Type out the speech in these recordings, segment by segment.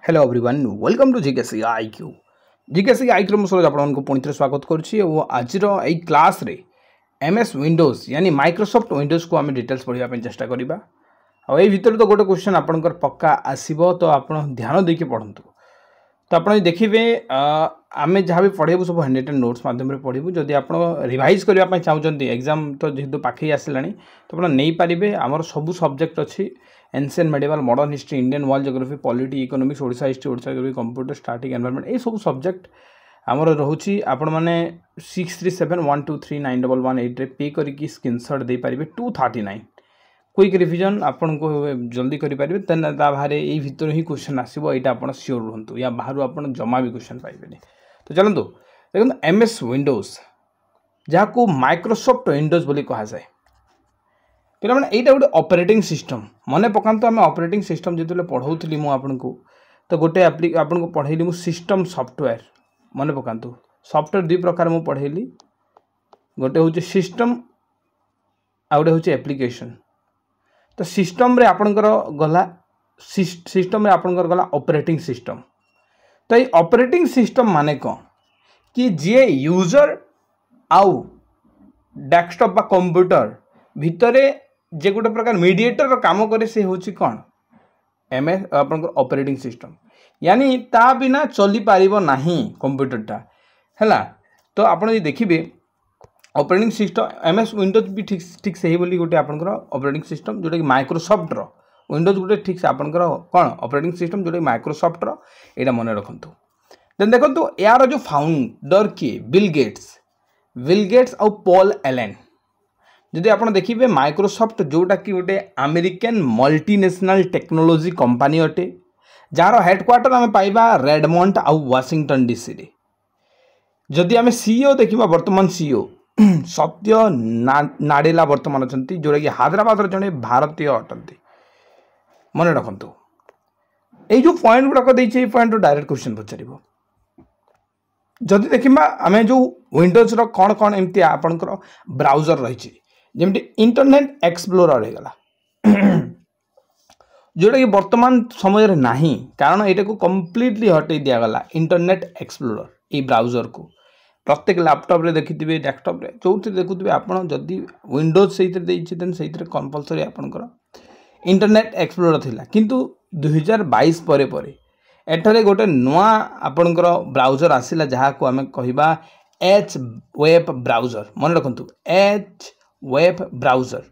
Hello everyone welcome to GKC IQ GKC IQ Saroj आपको पुणी थे स्वागत करुच्ची आज क्लास रे एमएस विंडोज यानी माइक्रोसॉफ्ट विंडोज को आम डिटेल्स पढ़ाई चेष्टा करवा आई भितर तो गोटे क्वेश्चन आपंकर पक्का आसो तो आप ध्यान देके पढ़ु तो आप देखिए आम जहाँ भी पढ़ेबू सब हैंड रिटन नोट्स मध्यम पढ़ू जदि आप रिवाइज करने चाहते एग्जाम तो जेहेतु पाखे आसला तो आप नहीं पारे आमर सबू सब्जेक्ट अच्छी ancient medieval modern history Indian world geography polity economics Odisha history Odisha geography computer static environment ये सब सब्जेक्ट आमर रोचे आपण मैंने 6371239118 पे करके स्क्रीनशॉट दे पारे 239 क्विक रिविजन आपन को जल्दी करेंगे तेन बाहर यही भितर ही क्वेश्चन आसो यहाँ आप सियोर रुहतु या बाहर आप जमा भी क्वेश्चन पाइबे। तो चलते देखो एमएस विंडोज जहाँ माइक्रोसॉफ्ट विंडोज बोली कह जाए पे मैंने यहाँ गोटे ऑपरेटिंग सिस्टम मन पकात आम ऑपरेटिंग सिस्टम जो पढ़ाऊली मुझे तो गोटे आपको पढ़ेली मु सिस्टम सॉफ्टवेयर मन पकातु सॉफ्टवेयर दुई प्रकार मुझे पढ़ेली गोटे हूँ सिस्टम आ गए हूँ एप्लिकेशन। तो सिस्टम रे आपणकर गला सिस्टम रे आपणकर गला ऑपरेटिंग सिस्टम। तो ये ऑपरेटिंग सिस्टम माने कौन कि जे यूजर आउ डेस्कटॉप बा कंप्यूटर भितरे जे गोटे प्रकार मीडिएटर काम करे से होची कौन एमएस आपणकर ऑपरेटिंग सिस्टम यानी ता बिना चली पारिबो नाही कंप्यूटरटा हैला। तो आपण जे देखिबे ऑपरेटिंग सिस्टम एमएस विंडोज भी ठीक से ही बोली गोटे आपणकर ऑपरेटिंग सिस्टम जोटा कि माइक्रोसॉफ्ट रो विंडोज गोटे ठीक से आपणकर कौन ऑपरेटिंग सिस्टम जोटा कि माइक्रोसॉफ्ट रो एटा मन रखंतु। देन देखंतु यार जो फाउंडर के बिल गेट्स और पॉल एलेन जदि आप देखिए माइक्रोसॉफ्ट जोटा कि गोटे अमेरिकन मल्टीनेशनल टेक्नोलोजी कंपनी अटे जार हेडक्वार्टर आम पाइबा रेडमंड आउ वाशिंगटन डीसी रे। जदि आम सीईओ देखा वर्तमान सीईओ सत्य नाडेला वर्तमान अच्छा जोटा कि हैदराबाद जड़े भारतीय अटंती मन रखु ये जो पॉइंट गुड़ाक देखे पॉइंट डायरेक्ट क्वेश्चन पचार जदि देखा आम जो विंडोज कौन कौन एमती आपंकर ब्राउजर रही जमी इंटरनेट एक्सप्लोरर होगा जोटा कि वर्तमान समय नहीं कारण यहाँ को कम्प्लीटली हटई दिगला इंटरनेट एक्सप्लोरर ये ब्राउजर को प्रत्येक लैपटॉप रे देखिए डेस्कटॉप रे जो देखुए आप जदि विंडोज से कंपलसरी आपंकर इंटरनेट एक्सप्लोरर थिला किंतु 2022 पर एठारे गोटे नुआ आपंकर ब्राउजर आसिला जहाँ को आम कहिबा एच वेब ब्राउजर मन रखु H web browser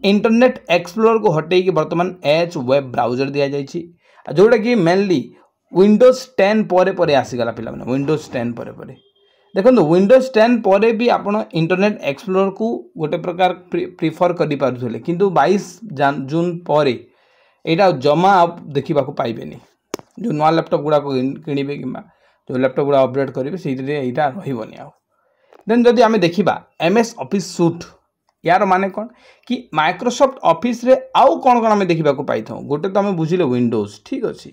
internet explorer को हटई कि बर्तमान एच वेब ब्राउजर दि जाइए जोटा कि मेनली विंडोज 10 पर आसीगला पिला माने विंडोज 10 पर देखो विंडोज 10 पर भी आप इंटरनेट एक्सप्लोरर को गोटे प्रकार प्रिफर कर पारे किंतु 22 जून पर यहाँ जमा आप देखा पाइबे जो नुआ लैपटॉप गुड़ा किणवे कि जो लैपटॉप गुड़ा अपडेट करेंगे से यहाँ रही आउ। देन जदि आम देखा एमएस ऑफिस सूट यार माने कौन कि माइक्रोसॉफ्ट ऑफिस रे आउ कौन कौन आम देखा पाई था गोटे तो आम बुझे विंडोज ठीक अच्छे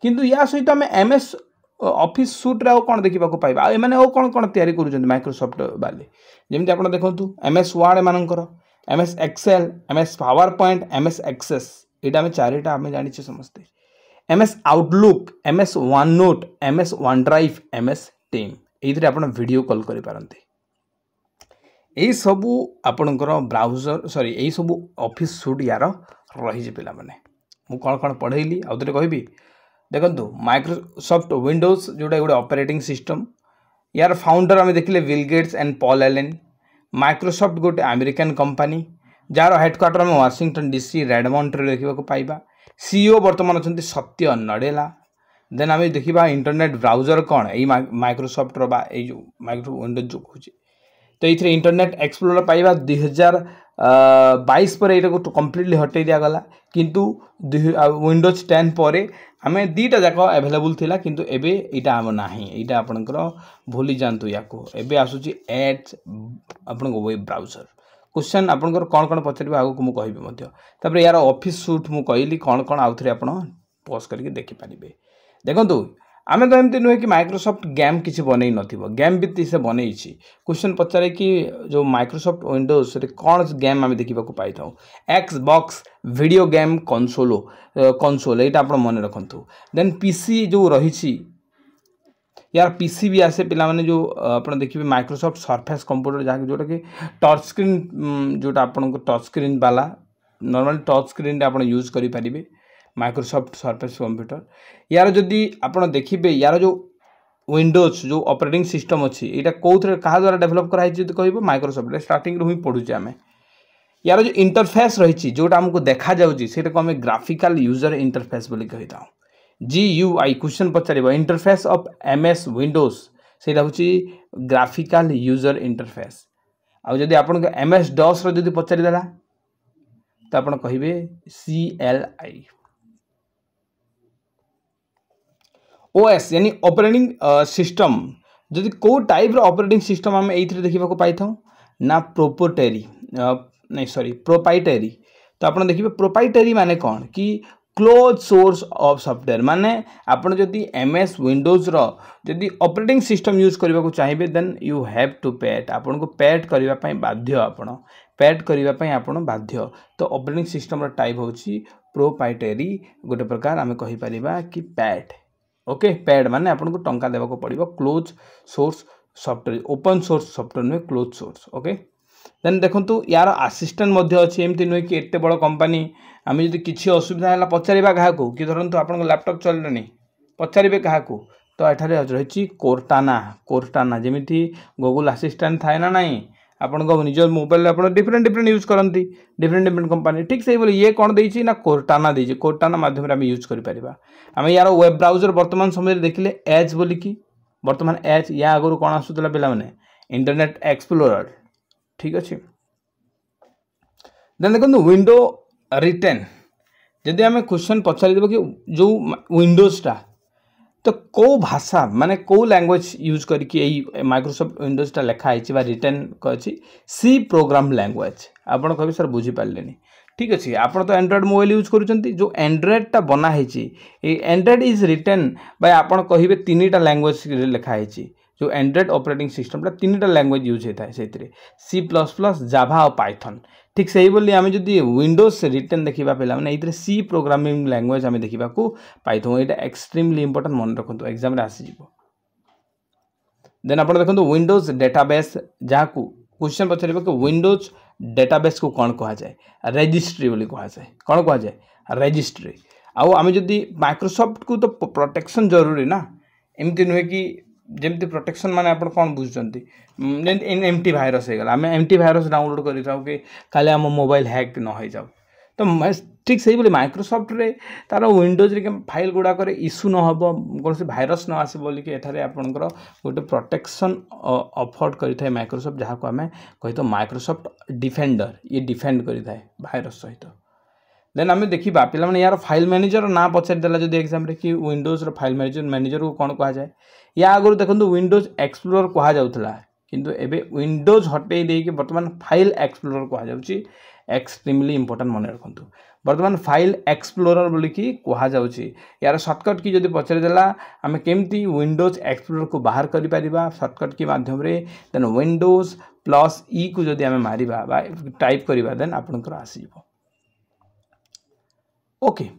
किंतु या सहित आम एमएस ऑफिस सूट रे कौन देखा पाइबा एम कौन कौन तैयारी कर माइक्रोसॉफ्ट वाले जमी आप देखो एमएस वर्ड एमर MS Excel MS PowerPoint MS Access यहाँ आम चारिटा आम जाने समस्ते MS Outlook MS OneNote MS OneDrive MS team ये आप वीडियो कॉल कर पारते यही सबू आपणकर ब्राउजर सॉरी यही सबू ऑफिस सूट यार रही पिला माने मु कौन कौन पढ़ेली आउ थे कहबी देखो माइक्रोसॉफ्ट विंडोज जोटा गोटे ऑपरेटिंग सिस्टम यार फाउंडर आम देखिले Bill Gates and Paul Allen Microsoft गोटे अमेरिकन कंपनी जार हेडक्वार्टर आम वाशिंगटन डीसी रेडमंड रे देखा पाइबा सीईओ वर्तमान अच्छा सत्य नडेला। देन आम देखा इंटरनेट ब्राउजर कौन यही माइक्रोसॉफ्ट रो माइक्रो विंडोज जो कहूँ तो ये इंटरनेट एक्सप्लोरर पाइबा 2022 पर यहाँ को कम्प्लीटली हटई दिगला किंतु विंडोज 10 पर आम दीटा जाक एभेलेबुल थिला किंतु एबे इटा आम नाही इटा आपनकर भूली जानतु या को एबे आसुची एच आपन वेब ब्राउजर क्वेश्चन आपनकर कौन कौन पचार आगे को मुझे कहबी तापर यार ऑफिस सूट मु कहली कौन कौन आउ थे आप पॉज करके देखिपारे देखो आमे तो एमती नुहे कि माइक्रोसॉफ्ट गेम किसी बनई नथिबो गेम भी से बनई क्वेश्चन पचारे कि जो माइक्रोसॉफ्ट विंडोज रे कौन गेम आमे देखा पाई था x box video game console यहाँ आप मन रखु देन पीसी जो रही यार पीसी भी आसे पिला माने जो आप देखिए माइक्रोसॉफ्ट सरफेस कंप्यूटर जहाँ जोटा कि टच स्क्रीन जोटा आपन टच स्क्रीन वाला नॉर्मल टच स्क्रीन आप यूज करें माइक्रोसॉफ्ट सरफेस कंप्यूटर यार जदि आप देखिए यार जो विंडोज जो ऑपरेटिंग सिस्टम अच्छी यहाँ कौन क्या द्वारा डेवलप कराई कह माइक्रोसॉफ्ट स्टार्टिंग रू ही पढ़ुचे आम यार जो इंटरफेस रही जोटा आमको देखा जाऊँगी आम ग्राफिकल यूजर इंटरफेस बोली कही था GUI question Pachar interface of MS Windows से ग्राफिकल यूजर इंटरफेस आउ जदि आप MS DOS रो जदि पचारिदेला तो आप कहे CLI OS यानी ऑपरेटिंग सिस्टम जदि को टाइप ऑपरेटिंग सिस्टम आम ये देखा पाई था ना प्रोपोटेरी नहीं सॉरी प्रोपाइटेरी तो आप देखिए प्रोपाइटेरी माने कौन कि क्लोज सोर्स ऑफ सॉफ्टवेयर माने आपन जदि MS विंडोज रो जदि ऑपरेटिंग सिस्टम यूज करबा को चाहिए देन यू हैव टू पेट आपन को पेट करबा पई बाध्य आपन पेट करबा पई आपन बाध्य तो ऑपरेटिंग सिस्टम रो टाइप होची प्रोपाइटेरी गोटे प्रकार आमे कहि परिबा कि पेट ओके पेड माने आपन को टंका देबा को पड़िबो close source software open source software नुहे क्लोज सोर्स ओके देन देखंतु यार असिस्टेंट मध्य अछि एमती नुहे कि एते बड़ कंपनी आम जब किसी असुविधा है पचार क्या कि धरतु आप लैपटॉप चलनी पचारे क्या तो ये रही कोर्टाना जमी गूगल असिस्टेंट थाए ना नाई आपण निज मोबाइल आप डिफरेंट डिफरेंट यूज करती डिफरेंट कंपनी ठीक से बोले ये कौन देती ना कोर्टाना देती कोर्टाना माध्यम आम यूज कर आम यार वेब ब्राउजर वर्तमान समय देखिले एज बोलिकी वर्तमान एज या आगु कौन आसूला पे इंटरनेट एक्सप्लोरर ठीक अच्छे देन देखो विंडो रिटेन जदि आम क्वेश्चन पचार कि जो विंडोजटा तो कौ भाषा माने कौ लैंग्वेज यूज करके माइक्रोसॉफ्ट विंडोजटा लिखाई रिटेन अच्छी सी प्रोग्राम लैंग्वेज आपड़ कहे सर बुझीपारे ठीक अच्छे आपड़ तो एंड्रॉइड मोबाइल यूज करुँच जो एंड्रॉइडटा बनाई एंड्रॉइड इज रिटेन बाय आपड़ कहे 3टा लैंग्वेज लिखाई जो एंड्रॉइड ऑपरेटिंग सिस्टम तीन लैंग्वेज यूज होता है C++, जाभा और पाइथन ठीक से ही आम जब विंडोज रिटेन देखा पे ये सी प्रोग्रामिंग लैंग्वेज आम देखा पाई यहाँ एक्सट्रीमली इंपोर्टेंट मन रखु एग्जाम आसीज देन आप देखो विंडोज डेटाबेस जहाँ को क्वेश्चन पचार कि विंडोज डेटाबेस को कौन कह जाए रजिस्ट्री बोली कह जाए कौन कह जाए रजिस्ट्री आम जब माइक्रोसॉफ्ट को तो प्रोटेक्शन जरूरी ना एमती नुहे कि जमती प्रोटेक्शन माने आप कौन बुझुंट एमटी भाइरस होगा आम एमटी भाइरस डाउनलोड कर कि खाली आम मोबाइल हैक न हो जाओ तो ठीक से बोले माइक्रोसॉफ्ट रे तार विंडोज रे फाइल गुड़ाक इश्यू न हम कौन से भाइरस न आस बोलिक आपंकर गोटे प्रोटेक्शन अफोर्ड करें माइक्रोसॉफ्ट जहाँ को आम कही तो माइक्रोसॉफ्ट डिफेंडर ये डिफेंड करें भाइरस सहित देन आम देखा पे यार फाइल मैनेजर ना पचारिदेला जब एग्जाम कि विंडोज फाइल मैनेजर को कौन कह जाए या आगुरी देखो विंडोज एक्सप्लोरर कह जाऊला किंतु एबे विंडोज हटई देकी बर्तमान फाइल एक्सप्लोरर कह जाउची एक्सट्रीमली इंपोर्टेंट मन रखु बर्तमान फाइल एक्सप्लोरर बोलिकी कह जाउची यार शॉर्टकट की जदि पचारिदेला आम केमती विंडोज एक्सप्लोरर को बाहर कर पारिबा शॉर्टकट की माध्यम रे देन विंडोज +E को जदि आम मारिबा बा टाइप करिबा देन आपनकर आसीबो ओके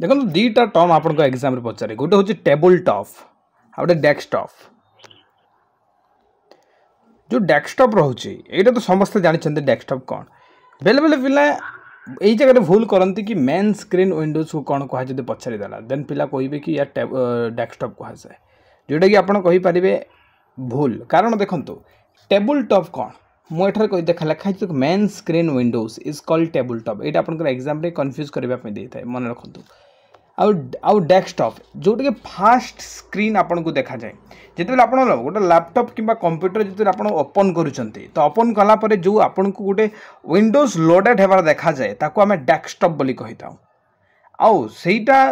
देखो दीटा टर्म आपको एग्जाम पचारे गोटे हूँ टेबल टॉप आउटे डेस्कटॉप जो डेस्कटॉप रोचे यहाँ तो समस्त जानते डेस्कटॉप कौन बेले बेले पिला यही जगह भूल करती कि मेन स्क्रीन विंडोज को कौन कह जब पचारिदेला देन पिला कहे कि यार डेस्कटॉप कह जाए जोटा कि आपड़ कहींपारे भूल कारण देखो टेबल टॉप कौन मुझे कही देखा लिखाई main screen Windows is called table top यहाँ आपंकर एग्जाम कन्फ्यूज करने देता है मन रखु आउ डेस्कटॉप जोटा कि फास्ट स्क्रीन आपन को देखा जाए जिते आप गोटे लैपटॉप किंबा कंप्यूटर जो आप ओपन करुँच तो ओपन कलापर जो आपन को गोटे विंडोज लोडेड होबार देखा जाए ताको आम डेस्कटॉप बोली कही था आउ सेटा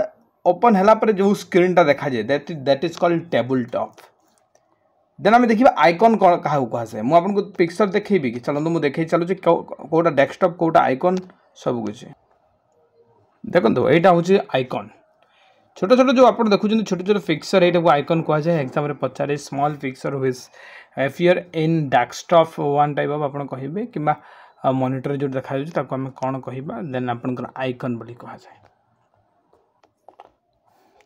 ओपन है जो स्क्रीनटा देखा जाए that is called table top then आम देखा आइकन क्या कह जाए मुझे पिक्चर देखी कि चलो मुझे देखी चलुची कौटा डेस्कटॉप कौटा आइकन सब कुछ देखो यहाँ हूँ आइकन छोट छोट जो आप देखुं छोट छोट पिक्चर यहाँ आइकन कह जाए एग्जाम रे पचारे स्मॉल पिक्चर हुई affair in desktop one type of आप कहे कि मॉनिटर जो देखा आम कौन कहवा देन आपंकर आइकन बोली कह जाए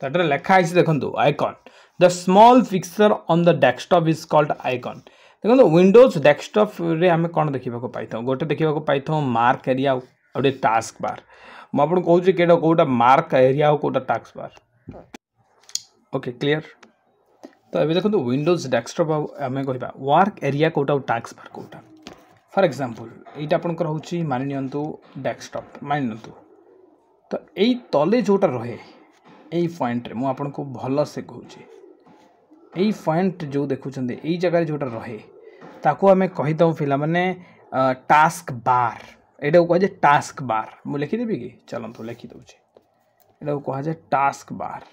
ताटर लेखाई देखो icon the small picture on the desktop is called icon देखो विंडोज डेस्कटॉप रे आम कौन देखा पाई गोटे देखा पाई मार्क एरिया गोटे टास्क बार मुझे कहूँ कि कौटा मार्क एरिया कौटा टास्क बार ओके क्लियर तो ये देखो विंडोज डेस्कटॉप आम कह वर्क एरिया कौटा टास्क बार कौटा फॉर एग्जांपल ये आपंकर हूँ मानि डेस्कटॉप मानि तो यही तले जोटा रहे यही पॉइंट मु आपन को भल से कहूँ यही पॉइंट जो देखुं यही जगह जोटा रहे ताको आम कहीदे पिला माने टास्क बार यहाँ कह जाए टास्क बार मुझे लिखिदेवी कि चलतु लिखिदे यहाँ कह जाए टास्क बार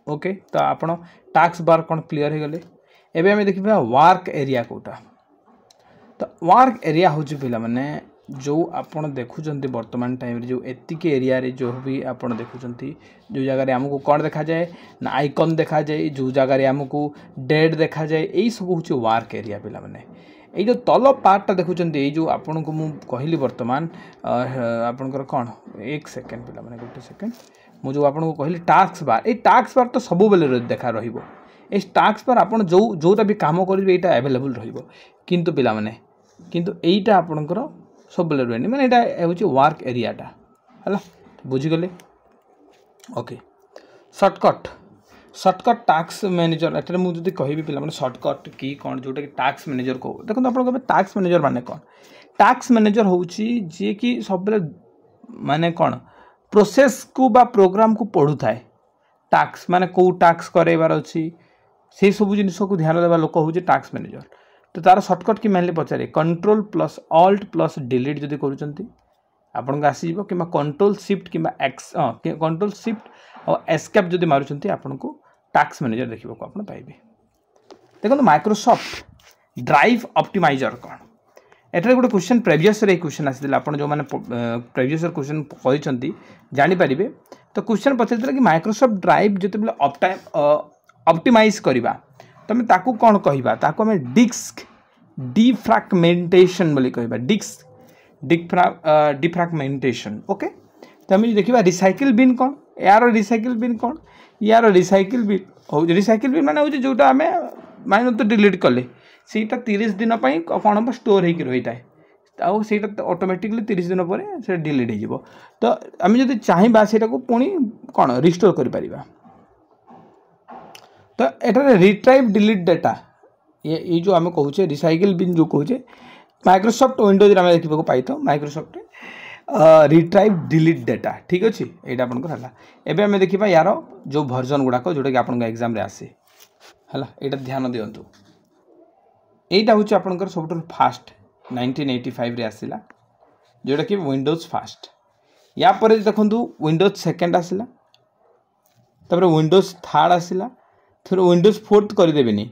ओके तो आपण टास्क बार कौन क्लीयर हो गले एबे आम देखा वर्क एरिया कौटा तो वर्क एरिया हूँ पिला माने जो आपण देखुं वर्तमान टाइम जो एतिक एरिया रे जो भी आप देखुं जो जगह आमको कौन देखा जाए ना आइकन देखा जाए जो जगह आमको डेट देखा जाए यही सब हूँ वर्क एरिया पिला माने ये जो तल पार्टा देखुं ये जो आपन को मुझे कहली वर्तमान आपंकर कौन एक सेकेंड पिला माने गोटे सेकेंड मुझे आपको कहली टास्क बार ये टास्क बार तो सब बेले देखा रहिबो ए टास्क बार आप जोटा भी काम करेंगे यहाँ एभेलेबल रु पिला माने किंतु एटा आपणकर सब बेले रुए मैंने यहाँ हूँ वर्क एरियाटा है बुझीगले ओके सर्टकट टास्क मैनेजर एट मुझे कहि पिला माने सर्टकट की कौन जोटा कि टास्क मैनेजर को देखो आप टास्क मैनेजर माने कौन टास्क मैनेजर हूँ जी कि सब बेले माने कौन प्रोसेस को बा प्रोग्राम को पढ़ू थाए टास्क माने कौ टास्क कराइबार अच्छी से सब जिन को ध्यान देवा लोक हूँ टास्क मैनेजर तो तार सर्टकट कि मेनली पचारे control plus alt plus delete जदि करूँ आपन को आसीज कि कंट्रोल शिफ्ट कि कंट्रोल शिफ्ट और एस्केप जदि मारुंट आपन को टास्क मैनेजर देखा आप पाइबे देखो माइक्रोसॉफ्ट ड्राइव ऑप्टिमाइजर कौन एटार गोटे क्वेश्चन प्रीवियस क्वेश्चन आसी आप जो मैंने प्रीवियस क्वेश्चन कर जानीपर तो क्वेश्चन पचार कि माइक्रोसॉफ्ट ड्राइव जो ऑप्टिमाइज करवा तुम ताकू कौन कहवा ताकू आम डिस्क डिफ्रैगमेंटेशन बोली कहवा डिस्क डिफ्रैगमेंटेशन ओके तो आम देखा रिसाइकिल बिन कौन यार रिसाइकिल बिन कौन यार रिसाइकिल बिन हो रिसाइकिल बिन माने जोटा आम मान तो डिलीट कले सीटा 30 दिन कौन हम स्टोर होकर रही है ऑटोमेटिकली 30 दिन पर डिलीट हो तो आम जो चाहिए से पुणी कौन रिस्टोर कर तो ये रिट्राइव डिलीट डाटा ये जो आम कहूँ रिसाइकिल बिन जो कहूँ माइक्रोसॉफ्ट विंडोज आम देखा पाई था माइक्रोसॉफ्ट रिट्राइव डिलीट डाटा ठीक अच्छे यहाँ आपंकर है आम देखा यार जो भर्जन गुड़ाक जोटा कि आप एग्जाम आसे है यहाँ ध्यान दिंतु यहाँ हूँ आपंकर सब फास्ट 1985 रे आसला जोटा कि विंडोज फास्ट या पर देखो विंडोज सेकेंड आसला तापर विंडोज थर्ड आसला फिर विंडोज 4th करदेनि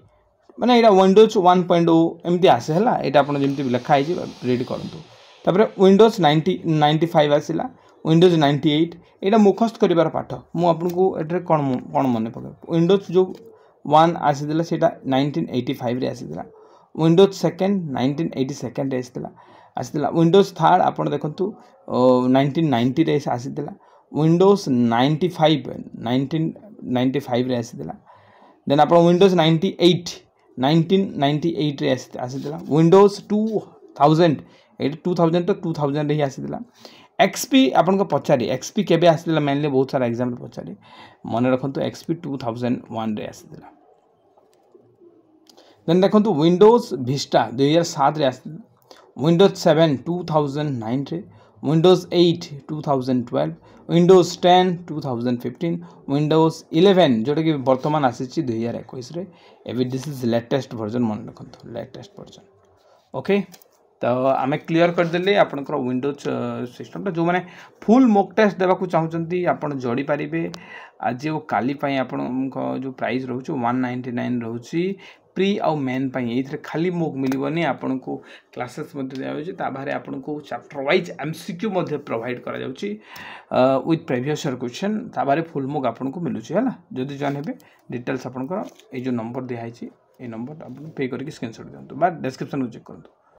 माने यहाँ विंडोज 1.0 एमती आसे है यहाँ आप लिखाई रीड करूँ तापर विंडोज 95 आसला विंडोज 98 यहाँ मुखस्त कर पाठ मुझे कौन कौन मन पक विंडोज जो 1 आसीला से 1985 रे आसीला विंडोज सेकेंड 1982 आसीला विंडोज थर्ड आप देखु 1990 रे आसीला विंडोज 1995 रे आसीला देन आप विंडोज 1998 रे आसीला विंडोज 2000 2000 तो 2000 ही आसीला एक्सपी आपन को पचारि एक्सपी केबे आसीला मेनली बहुत सारा एग्जाम पचारि मन रखु एक्सपी 2001 रे आसीला देन देखो विंडोज विस्टा 2007 रे आसीला विंडोज 7 2009 रे विंडोज 8 2012 विंडोज 10 2015 विंडोज 11 जोटा कि वर्तमान आसी 2021 रे एवं दिस इज लेटेस्ट वर्जन मन रखु लेटेस्ट वर्जन ओके तो आम क्लीयर करदे आपंकर विंडोज सिस्टम जो मैंने फुल मॉक टेस्ट देवाक चाहते आप जोड़ी पारे आज और काली आप जो प्राइस रोच 199 रोच प्री आउ मेन ये खाली मोक मिलनी आपन को क्लासेस दिया बाहर आपन को चैप्टर वाइज एमसीक्यू प्रोवाइड करा विथ प्रीवियस ईयर क्वेश्चन बाहर फुल मोक आपन को मिलूँ है जदि जॉइन हे डिटेल्स आपंकर ये जो नंबर दिखाई ये नंबर आप पे करके स्क्रीनशॉट दिखाँ बा डिस्क्रिप्शन को चेक करूँ।